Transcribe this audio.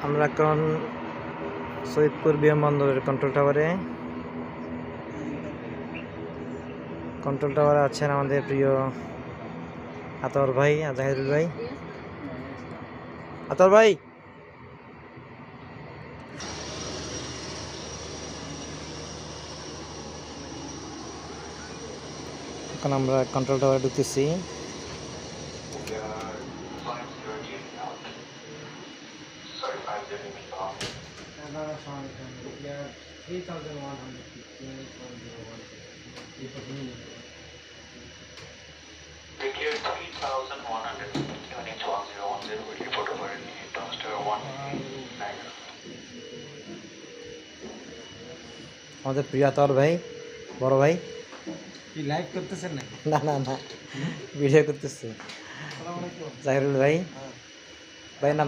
আমরা এখন সৈয়দপুর বিমানবন্দরের কন্ট্রোল টাওয়ারে। কন্ট্রোল টাওয়ারে আছেন আমাদের প্রিয় আতর ভাই, জাহিদুল ভাই। আতর ভাই, এখন আমরা কন্ট্রোল টাওয়ারে ঢুকতেছি। আমাদের প্রিয় আতর ভাই, বড় ভাই। লাইভ করতেছেন না? না না না, ভিডিও করতেছি। জাহিরুল ভাই, ভাই নাম